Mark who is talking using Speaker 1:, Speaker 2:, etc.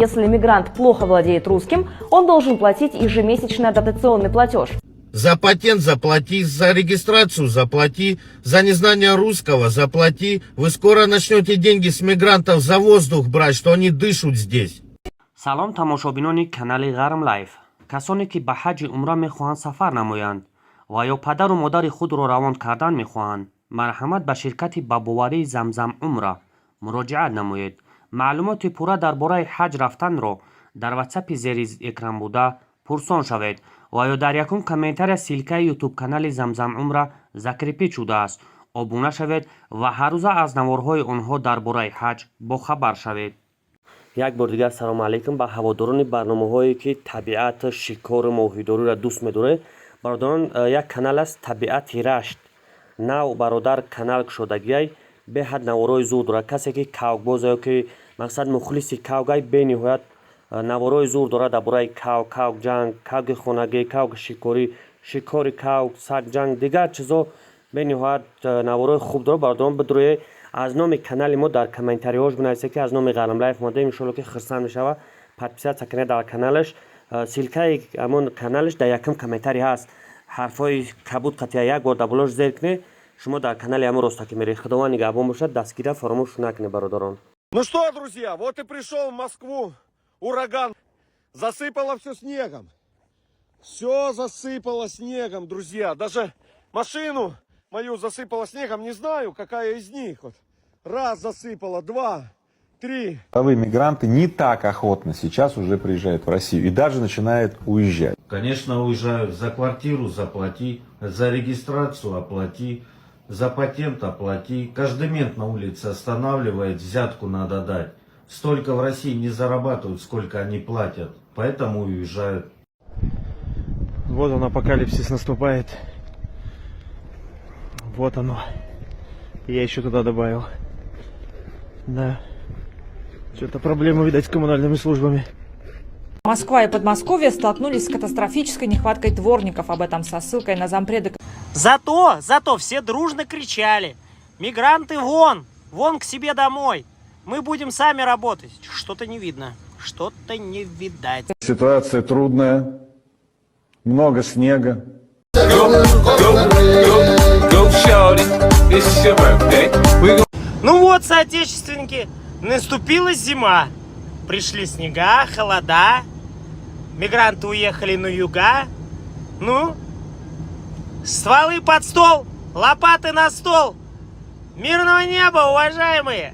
Speaker 1: Если мигрант плохо владеет русским, он должен платить ежемесячный адаптационный платеж.
Speaker 2: За патент заплати, за регистрацию заплати, за незнание русского заплати. Вы скоро начнете деньги с мигрантов за воздух брать, что они дышат здесь.
Speaker 3: سلام تماشابینان کانال غرم لایف. کسانی که به حج عمره میخواهند سفر نمایند و یا پدر و مادر خود را روان کردن میخواهند، مرحمت به شرکت بابواری زمزم عمره مراجعه نمایید. معلومات پوره درباره حج رفتن را در واتساپ زیر اکران بوده پرسان شوید و یا در یکم کامنتر سیلکه یوتیوب کانال زمزم عمره ذکر پیچ شده است. آبونه شوید و هر روز از نوارهای آنها درباره حج با خبر شوید. یک بار دیگر سلام علیکم به هواداران برنامه هایی که طبیعت شکار ماهیداری را دوست می‌داره. برادران، یک کانال است طبیعت رشت نو برادر کانال شدگی به حد نوارای زور داره. کسی که کاوگ بازه که مقصد مخلص کاوگای به نهایت نوارای زور داره درباره کاوگ جنگ، کاوگ خانگی، کاوگ شکاری، شکار کاوگ، سگ جنگ، دیگر چیزا به نهایت نوارای خوب داره. برادران بدروی از نام کانال ما در کامنتاری هاش بنویسید که از نام غرم لایف ماده ان شاءالله که خرسند میشوه. پادپیسات سکنه در کانالش، سیلکه همون کانالش در یکم کامنتاری هست. حرفای کبود قطعه یک بار دبلوش زیر کنه شما در کانال همون راست که میری. خداوند نگهبان باشد، دستگیری فراموش نکنه برادران.
Speaker 4: Ну что, друзья, вот и пришел в Москву ураган. Засыпало все снегом. Все засыпало снегом, друзья. Даже машину мою засыпало снегом. Не знаю, какая из них. Вот. Раз засыпало, два, три.
Speaker 5: Мигранты не так охотно сейчас уже приезжают в Россию и даже начинают уезжать.
Speaker 2: Конечно, уезжают. За квартиру заплати, за регистрацию оплати, за патент оплати. Каждый мент на улице останавливает, взятку надо дать. Столько в России не зарабатывают, сколько они платят. Поэтому уезжают.
Speaker 6: Вот он, апокалипсис наступает. Вот оно. Я еще туда добавил. Да. Что-то проблемы, видать, с коммунальными службами.
Speaker 7: Москва и Подмосковье столкнулись с катастрофической нехваткой дворников. Об этом со ссылкой на зампреда.
Speaker 3: Зато все дружно кричали: мигранты вон к себе домой. Мы будем сами работать. Что-то не видно, что-то не видать.
Speaker 5: Ситуация трудная, много снега.
Speaker 3: Ну вот, соотечественники, наступила зима. Пришли снега, холода. Мигранты уехали на юга. Ну, стволы под стол, лопаты на стол. Мирного неба, уважаемые!